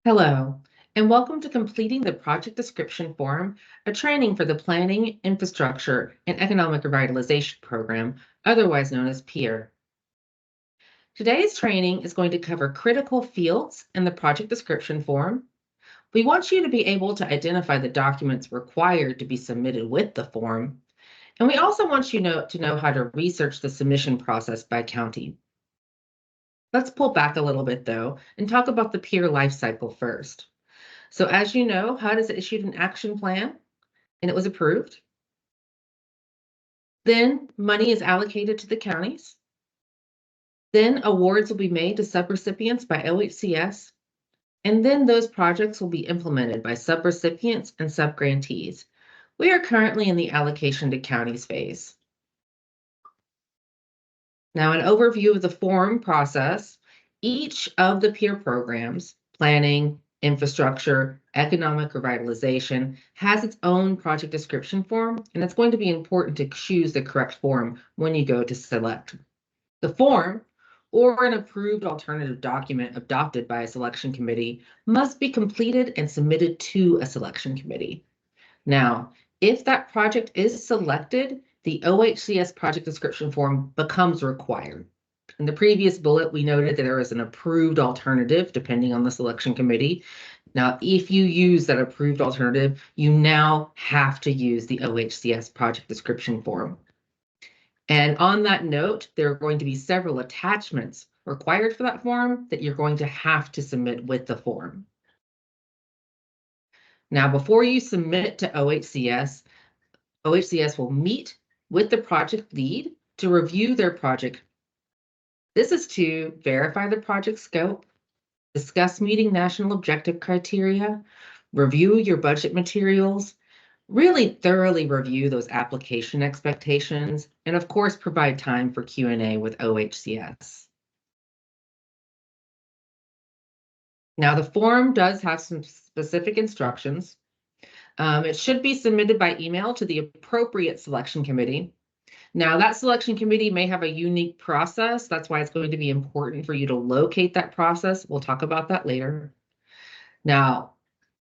Hello, and welcome to Completing the Project Description Form, a training for the Planning, Infrastructure, and Economic Revitalization Program, otherwise known as PIER. Today's training is going to cover critical fields in the project description form. We want you to be able to identify the documents required to be submitted with the form, and we also want you to know how to research the submission process by county. Let's pull back a little bit, though, and talk about the PIER lifecycle first. So as you know, HUD has issued an action plan and it was approved. Then money is allocated to the counties. Then awards will be made to subrecipients by OHCS. And then those projects will be implemented by subrecipients and subgrantees. We are currently in the allocation to counties phase. Now, an overview of the form process. Each of the PIER programs, planning, infrastructure, economic revitalization, has its own project description form, and it's going to be important to choose the correct form when you go to select. The form, or an approved alternative document adopted by a selection committee, must be completed and submitted to a selection committee. Now, if that project is selected, the OHCS project description form becomes required. In the previous bullet, we noted that there is an approved alternative depending on the selection committee. Now, if you use that approved alternative, you now have to use the OHCS project description form. And on that note, there are going to be several attachments required for that form that you're going to have to submit with the form. Now, before you submit to OHCS will meet with the project lead to review their project. This is to verify the project scope, discuss meeting national objective criteria, review your budget materials, really thoroughly review those application expectations, and of course, provide time for Q&A with OHCS. Now, the form does have some specific instructions. It should be submitted by email to the appropriate selection committee. Now, that selection committee may have a unique process. That's why it's going to be important for you to locate that process. We'll talk about that later. Now,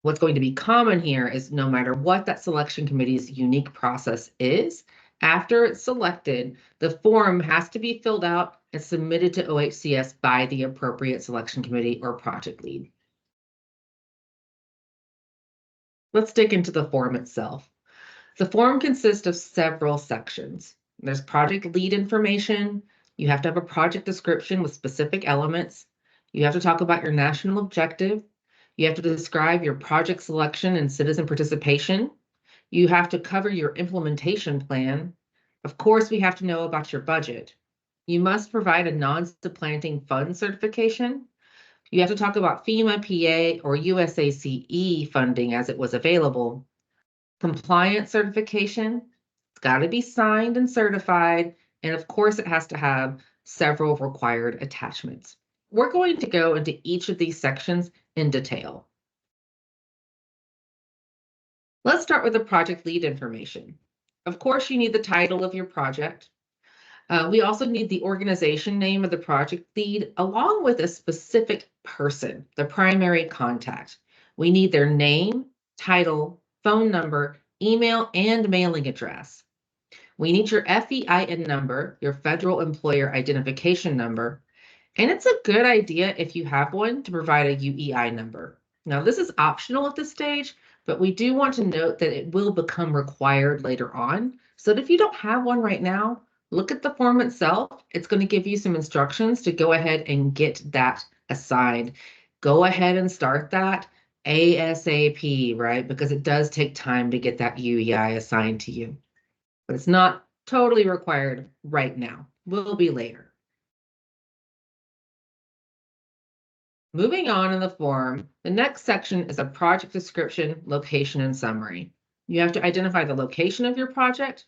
what's going to be common here is no matter what that selection committee's unique process is, after it's selected, the form has to be filled out and submitted to OHCS by the appropriate selection committee or project lead. Let's dig into the form itself. The form consists of several sections. There's project lead information. You have to have a project description with specific elements. You have to talk about your national objective. You have to describe your project selection and citizen participation. You have to cover your implementation plan. Of course, we have to know about your budget. You must provide a non-supplanting fund certification. You have to talk about FEMA, PA, or USACE funding as it was available. Compliance certification, it's got to be signed and certified, and of course it has to have several required attachments. We're going to go into each of these sections in detail. Let's start with the project lead information. Of course, you need the title of your project. We also need the organization name of the project lead, along with a specific person, the primary contact. We need their name, title, phone number, email, and mailing address. We need your FEIN number, your Federal Employer Identification Number, and it's a good idea if you have one to provide a UEI number. Now, this is optional at this stage, but we do want to note that it will become required later on, so that if you don't have one right now, look at the form itself. It's going to give you some instructions to go ahead and get that assigned. Go ahead and start that ASAP, right? Because it does take time to get that UEI assigned to you. But it's not totally required right now. Will be later. Moving on in the form, the next section is a project description, location, and summary. You have to identify the location of your project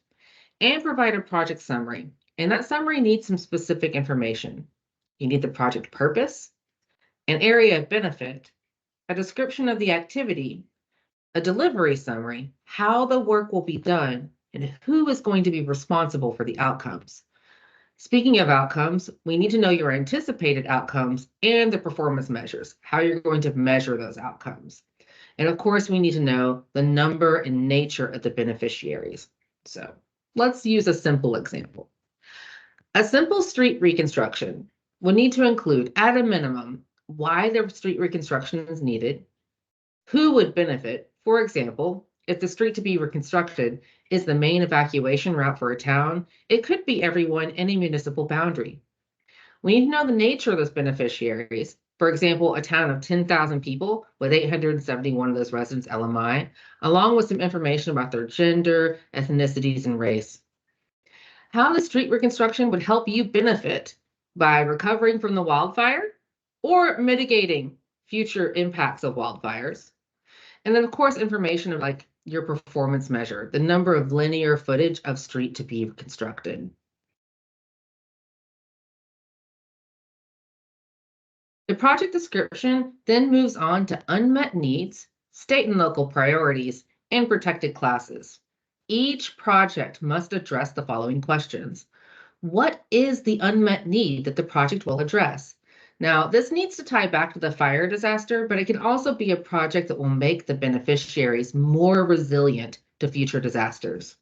and provide a project summary. And that summary needs some specific information. You need the project purpose, an area of benefit, a description of the activity, a delivery summary, how the work will be done, and who is going to be responsible for the outcomes. Speaking of outcomes, we need to know your anticipated outcomes and the performance measures, how you're going to measure those outcomes. And of course, we need to know the number and nature of the beneficiaries. So let's use a simple example. A simple street reconstruction would need to include, at a minimum, why the street reconstruction is needed, who would benefit. For example, if the street to be reconstructed is the main evacuation route for a town, it could be everyone in a municipal boundary. We need to know the nature of those beneficiaries. For example, a town of 10,000 people with 871 of those residents LMI, along with some information about their gender, ethnicities, and race. How the street reconstruction would help you benefit by recovering from the wildfire or mitigating future impacts of wildfires. And then, of course, information of like your performance measure, the number of linear footage of street to be constructed. The project description then moves on to unmet needs, state and local priorities, and protected classes. Each project must address the following questions. What is the unmet need that the project will address? Now, this needs to tie back to the fire disaster, but it can also be a project that will make the beneficiaries more resilient to future disasters.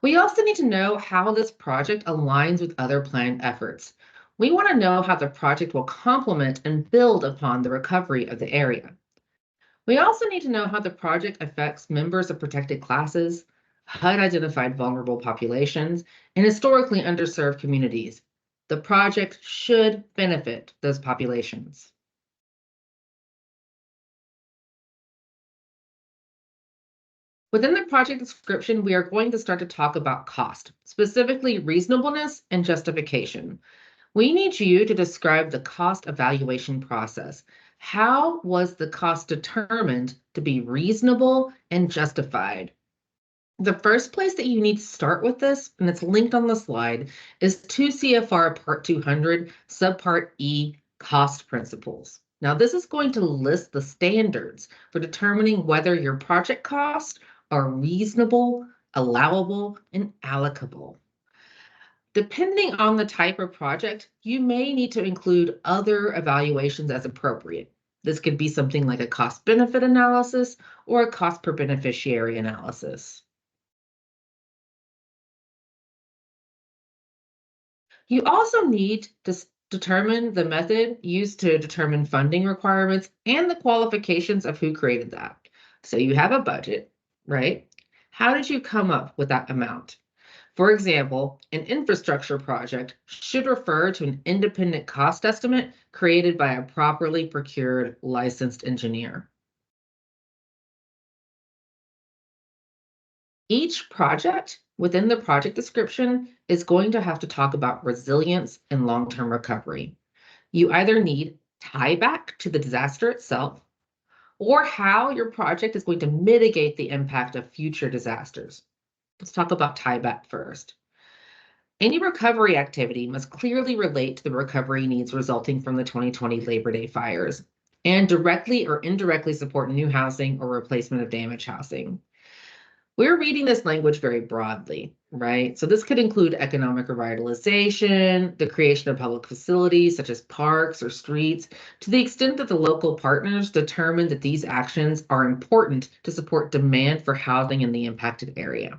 We also need to know how this project aligns with other planned efforts. We want to know how the project will complement and build upon the recovery of the area. We also need to know how the project affects members of protected classes, HUD-identified vulnerable populations, and historically underserved communities. The project should benefit those populations. Within the project description, we are going to start to talk about cost, specifically reasonableness and justification. We need you to describe the cost evaluation process. How was the cost determined to be reasonable and justified? The first place that you need to start with this, and it's linked on the slide, is 2 CFR Part 200, Subpart E, cost principles. Now, this is going to list the standards for determining whether your project costs are reasonable, allowable, and allocable. Depending on the type of project, you may need to include other evaluations as appropriate. This could be something like a cost-benefit analysis or a cost per beneficiary analysis. You also need to determine the method used to determine funding requirements and the qualifications of who created that. So you have a budget, right? How did you come up with that amount? For example, an infrastructure project should refer to an independent cost estimate created by a properly procured licensed engineer. Each project within the project description is going to have to talk about resilience and long-term recovery. You either need tie back to the disaster itself or how your project is going to mitigate the impact of future disasters. Let's talk about tie back first. Any recovery activity must clearly relate to the recovery needs resulting from the 2020 Labor Day fires and directly or indirectly support new housing or replacement of damaged housing. We're reading this language very broadly, right? So this could include economic revitalization, the creation of public facilities such as parks or streets, to the extent that the local partners determine that these actions are important to support demand for housing in the impacted area.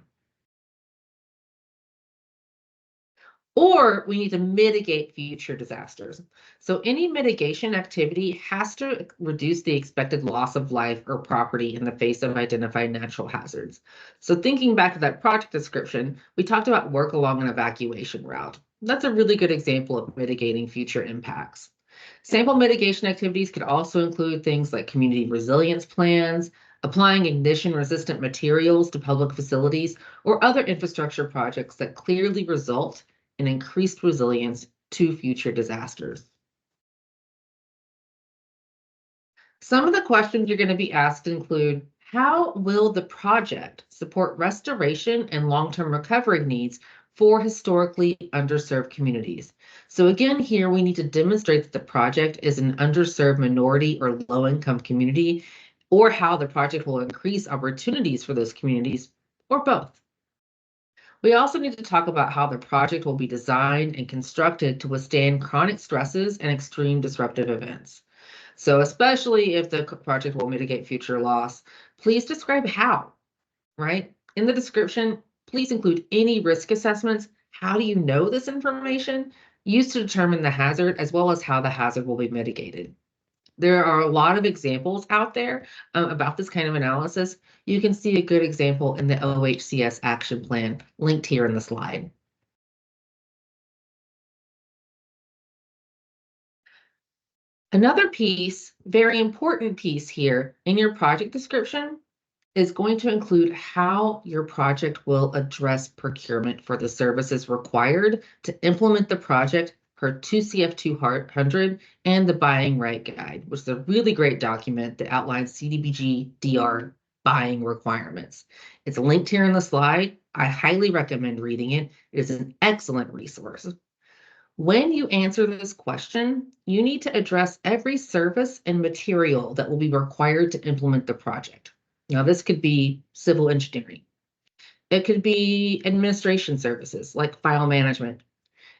Or we need to mitigate future disasters. So any mitigation activity has to reduce the expected loss of life or property in the face of identified natural hazards. So thinking back to that project description, we talked about work along an evacuation route. That's a really good example of mitigating future impacts. Sample mitigation activities could also include things like community resilience plans, applying ignition-resistant materials to public facilities, or other infrastructure projects that clearly result and increased resilience to future disasters. Some of the questions you're going to be asked include, how will the project support restoration and long-term recovery needs for historically underserved communities? So again, here we need to demonstrate that the project is an underserved minority or low-income community, or how the project will increase opportunities for those communities, or both. We also need to talk about how the project will be designed and constructed to withstand chronic stresses and extreme disruptive events. So especially if the project will mitigate future loss, please describe how, right? In the description, please include any risk assessments. How do you know this information? Used to determine the hazard as well as how the hazard will be mitigated. There are a lot of examples out there about this kind of analysis. You can see a good example in the OHCS action plan linked here in the slide. Another piece, very important piece here in your project description is going to include how your project will address procurement for the services required to implement the project per 2CF200 and the Buying Right Guide, which is a really great document that outlines CDBG DR buying requirements. It's linked here in the slide. I highly recommend reading it. It is an excellent resource. When you answer this question, you need to address every service and material that will be required to implement the project. Now, this could be civil engineering. It could be administration services like file management.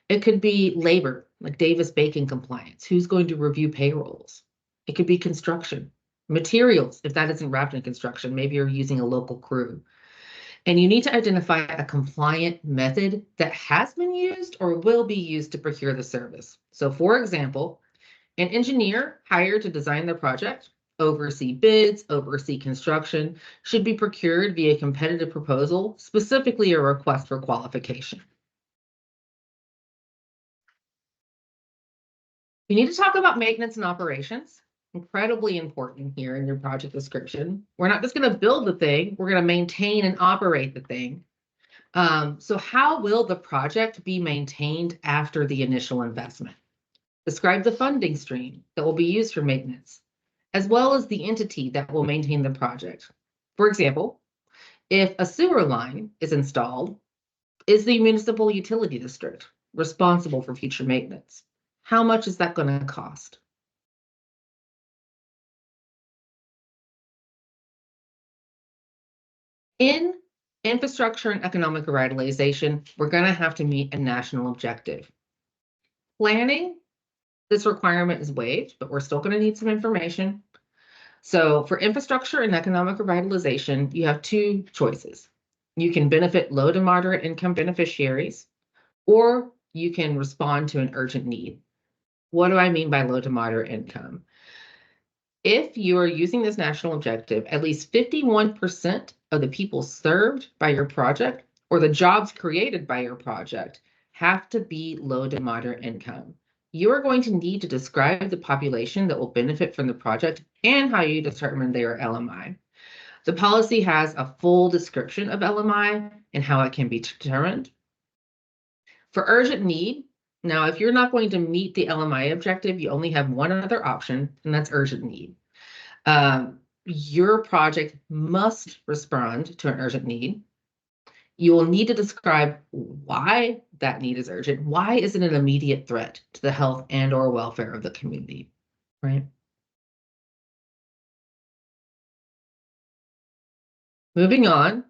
It could be labor, like Davis-Bacon compliance. Who's going to review payrolls? It could be construction. Materials, if that isn't wrapped in construction, maybe you're using a local crew. And you need to identify a compliant method that has been used or will be used to procure the service. So for example, an engineer hired to design the project, oversee bids, oversee construction, should be procured via competitive proposal, specifically a request for qualification. You need to talk about maintenance and operations. Incredibly important here in your project description. We're not just going to build the thing, we're going to maintain and operate the thing. So how will the project be maintained after the initial investment? Describe the funding stream that will be used for maintenance, as well as the entity that will maintain the project. For example, if a sewer line is installed, is the municipal utility district responsible for future maintenance? How much is that going to cost? In infrastructure and economic revitalization, we're going to have to meet a national objective. Planning, this requirement is waived, but we're still going to need some information. So for infrastructure and economic revitalization, you have two choices. You can benefit low to moderate income beneficiaries, or you can respond to an urgent need. What do I mean by low to moderate income? If you are using this national objective, at least 51% of the people served by your project or the jobs created by your project have to be low to moderate income. You are going to need to describe the population that will benefit from the project and how you determine their LMI. The policy has a full description of LMI and how it can be determined. For urgent need, now if you're not going to meet the LMI objective, you only have one other option, and that's urgent need. Your project must respond to an urgent need. You will need to describe why that need is urgent. Why is it an immediate threat to the health and or welfare of the community, right? Moving on,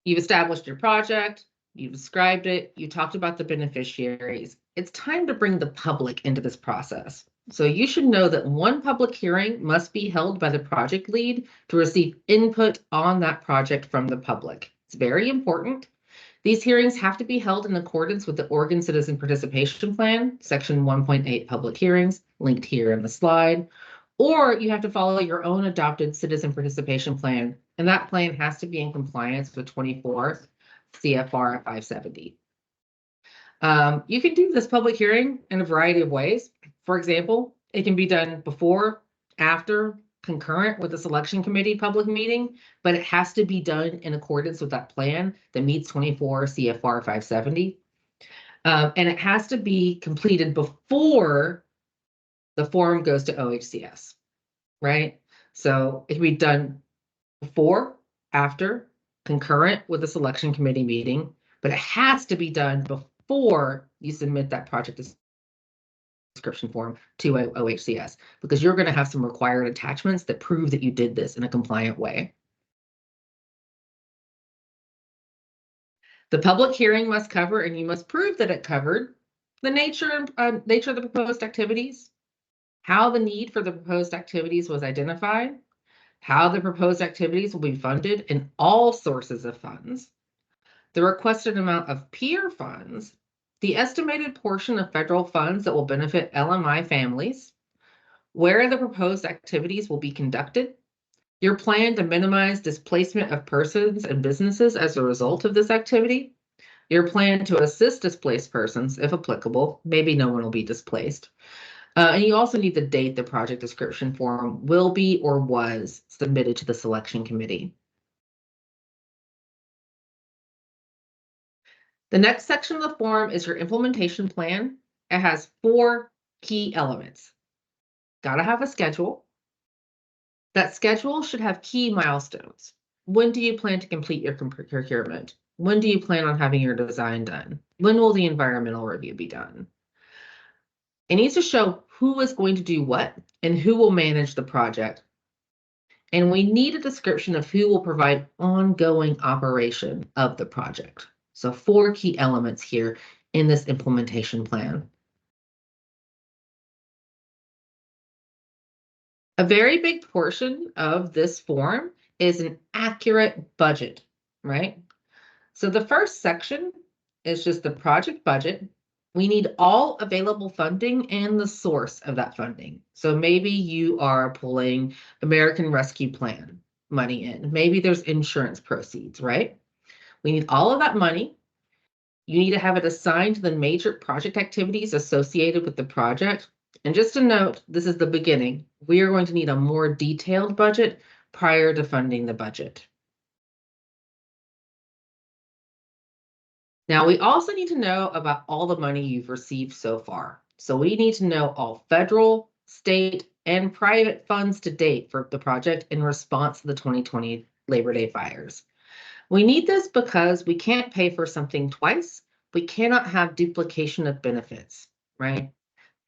you've established your project, you've described it, you talked about the beneficiaries. It's time to bring the public into this process. So you should know that one public hearing must be held by the project lead to receive input on that project from the public. It's very important. These hearings have to be held in accordance with the Oregon Citizen Participation Plan, Section 1.8 Public Hearings, linked here in the slide, or you have to follow your own adopted citizen participation plan, and that plan has to be in compliance with 24 CFR 570. You can do this public hearing in a variety of ways. For example, it can be done before, after, concurrent with the selection committee public meeting, but it has to be done in accordance with that plan that meets 24 CFR 570. And it has to be completed before the form goes to OHCS, right? So it can be done before, after, concurrent with the selection committee meeting, but it has to be done before you submit that project description form to OHCS, because you're going to have some required attachments that prove that you did this in a compliant way. The public hearing must cover, and you must prove that it covered, the nature of the proposed activities, how the need for the proposed activities was identified, how the proposed activities will be funded in all sources of funds, the requested amount of PIER funds, the estimated portion of federal funds that will benefit LMI families, where the proposed activities will be conducted, your plan to minimize displacement of persons and businesses as a result of this activity, your plan to assist displaced persons, if applicable, maybe no one will be displaced. And you also need the date the project description form will be or was submitted to the selection committee. The next section of the form is your implementation plan. It has 4 key elements. Gotta have a schedule. That schedule should have key milestones. When do you plan to complete your procurement? When do you plan on having your design done? When will the environmental review be done? It needs to show who is going to do what and who will manage the project. And we need a description of who will provide ongoing operation of the project. So 4 key elements here in this implementation plan. A very big portion of this form is an accurate budget, right? So the first section is just the project budget. We need all available funding and the source of that funding. So maybe you are pulling American Rescue Plan money in. Maybe there's insurance proceeds, right? We need all of that money. You need to have it assigned to the major project activities associated with the project. And just a note, this is the beginning. We are going to need a more detailed budget prior to funding the budget. Now, we also need to know about all the money you've received so far. So we need to know all federal, state, and private funds to date for the project in response to the 2020 Labor Day fires. We need this because we can't pay for something twice. We cannot have duplication of benefits, right?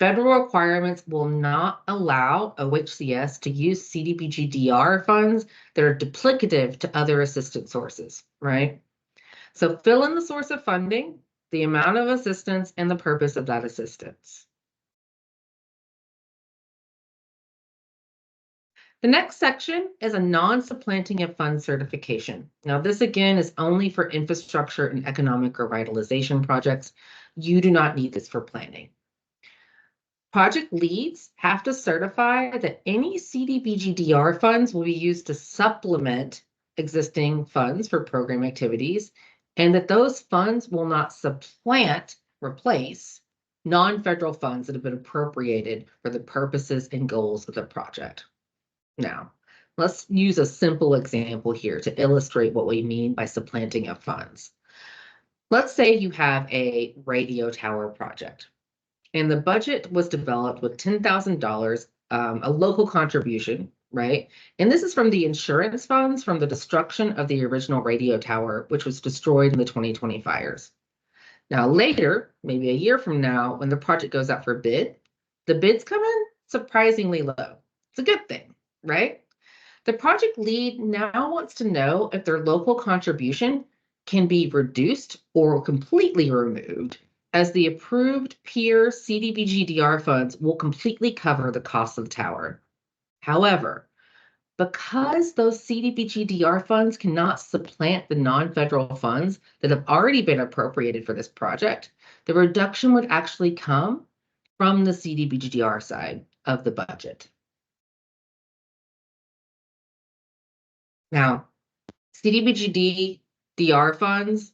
Federal requirements will not allow OHCS to use CDBG-DR funds that are duplicative to other assistance sources, right? So fill in the source of funding, the amount of assistance, and the purpose of that assistance. The next section is a non-supplanting of funds certification. Now, this again is only for infrastructure and economic revitalization projects. You do not need this for planning. Project leads have to certify that any CDBG-DR funds will be used to supplement existing funds for program activities, and that those funds will not replace non-federal funds that have been appropriated for the purposes and goals of the project. Now, let's use a simple example here to illustrate what we mean by supplanting of funds. Let's say you have a radio tower project, and the budget was developed with $10,000, a local contribution, right? And this is from the insurance funds from the destruction of the original radio tower, which was destroyed in the 2020 fires. Now, later, maybe a year from now, when the project goes out for bid, the bids come in surprisingly low. It's a good thing, right? The project lead now wants to know if their local contribution can be reduced or completely removed, as the approved PIER CDBG-DR funds will completely cover the cost of the tower. However, because those CDBG-DR funds cannot supplant the non-federal funds that have already been appropriated for this project, the reduction would actually come from the CDBG-DR side of the budget. Now, CDBG-DR funds,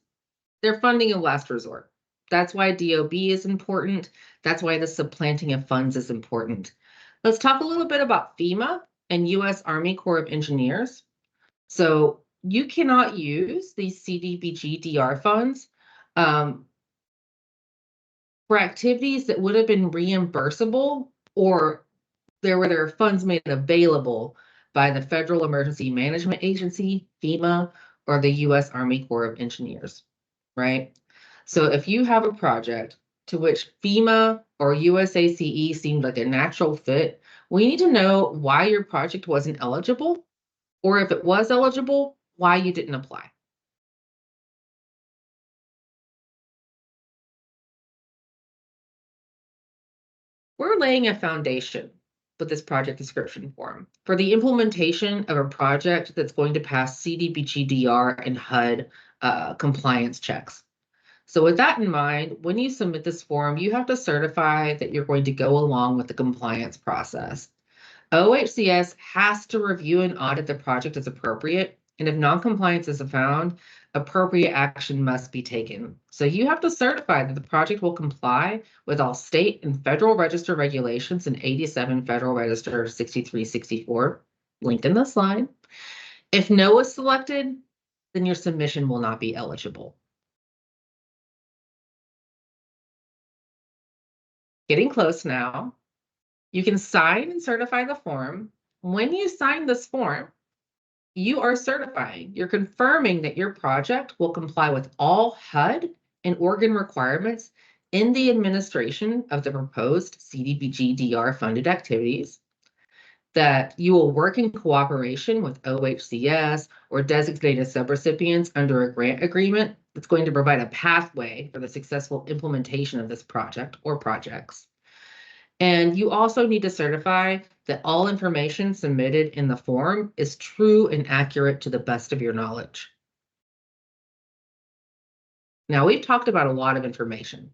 they're funding of last resort. That's why DOB is important. That's why the supplanting of funds is important. Let's talk a little bit about FEMA and U.S. Army Corps of Engineers. So you cannot use these CDBG-DR funds for activities that would have been reimbursable, or there were funds made available by the Federal Emergency Management Agency, FEMA, or the U.S. Army Corps of Engineers, right? So if you have a project to which FEMA or USACE seemed like a natural fit, we need to know why your project wasn't eligible, or if it was eligible, why you didn't apply. We're laying a foundation with this project description form for the implementation of a project that's going to pass CDBG-DR and HUD compliance checks. So with that in mind, when you submit this form, you have to certify that you're going to go along with the compliance process. OHCS has to review and audit the project as appropriate, and if non-compliance is found, appropriate action must be taken. So you have to certify that the project will comply with all state and federal register regulations and 87 Federal Register 6364, linked in the slide. If no is selected, then your submission will not be eligible. Getting close now. You can sign and certify the form. When you sign this form, you are certifying, you're confirming that your project will comply with all HUD and Oregon requirements in the administration of the proposed CDBG-DR funded activities, that you will work in cooperation with OHCS or designated subrecipients under a grant agreement that's going to provide a pathway for the successful implementation of this project or projects. And you also need to certify that all information submitted in the form is true and accurate to the best of your knowledge. Now, we've talked about a lot of information.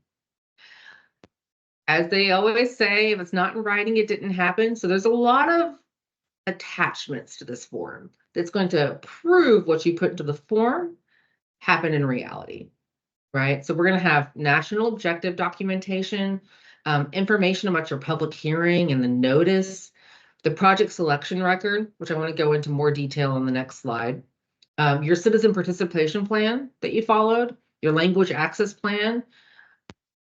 As they always say, if it's not in writing, it didn't happen. So there's a lot of attachments to this form that's going to prove what you put into the form happened in reality, right? So we're going to have national objective documentation, information about your public hearing and the notice, the project selection record, which I want to go into more detail on the next slide, your citizen participation plan that you followed, your language access plan,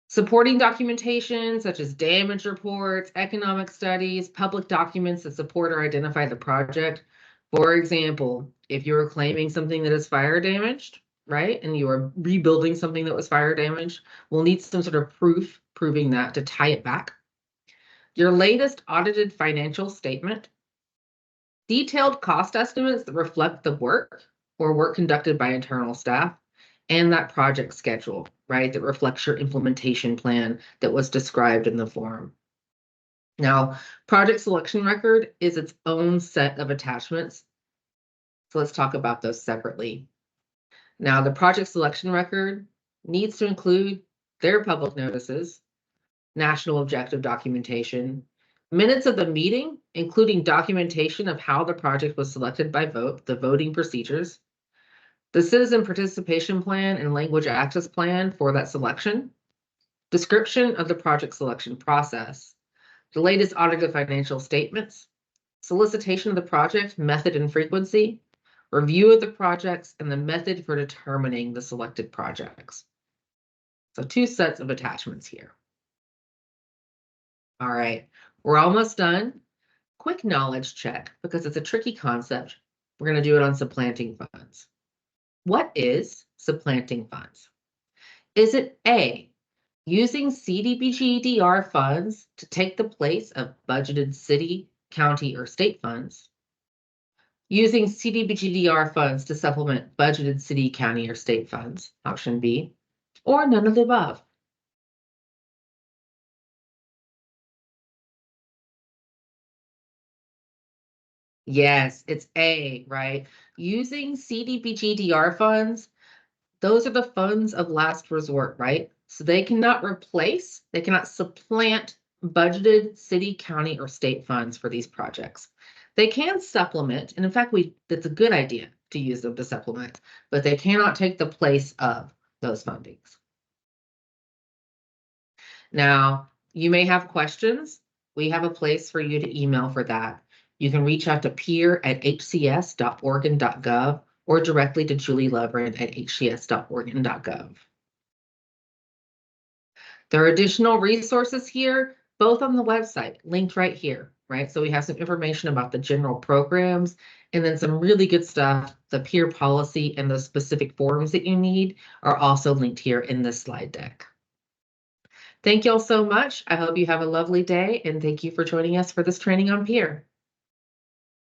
supporting documentation such as damage reports, economic studies, public documents that support or identify the project. For example, if you're claiming something that is fire damaged, right, and you are rebuilding something that was fire damaged, we'll need some sort of proof proving that to tie it back. Your latest audited financial statement, detailed cost estimates that reflect the work or work conducted by internal staff, and that project schedule, right, that reflects your implementation plan that was described in the form. Now, project selection record is its own set of attachments. So let's talk about those separately. Now, the project selection record needs to include their public notices, national objective documentation, minutes of the meeting, including documentation of how the project was selected by vote, the voting procedures, the citizen participation plan and language access plan for that selection, description of the project selection process, the latest audited financial statements, solicitation of the project, method and frequency, review of the projects, and the method for determining the selected projects. So 2 sets of attachments here. All right, we're almost done. Quick knowledge check, because it's a tricky concept. We're going to do it on supplanting funds. What is supplanting funds? Is it A, using CDBG-DR funds to take the place of budgeted city, county, or state funds? Using CDBG-DR funds to supplement budgeted city, county, or state funds, option B, or none of the above? Yes, it's A, right? Using CDBG-DR funds, those are the funds of last resort, right? So they cannot replace, they cannot supplant budgeted city, county, or state funds for these projects. They can supplement, and in fact, that's a good idea to use them to supplement, but they cannot take the place of those fundings. Now, you may have questions. We have a place for you to email for that. You can reach out to PIER@hcs.oregon.gov or directly to Julie Lovren at hcs.oregon.gov. There are additional resources here, both on the website, linked right here, right? So we have some information about the general programs and then some really good stuff. The PIER policy and the specific forms that you need are also linked here in this slide deck. Thank you all so much. I hope you have a lovely day, and thank you for joining us for this training on PIER.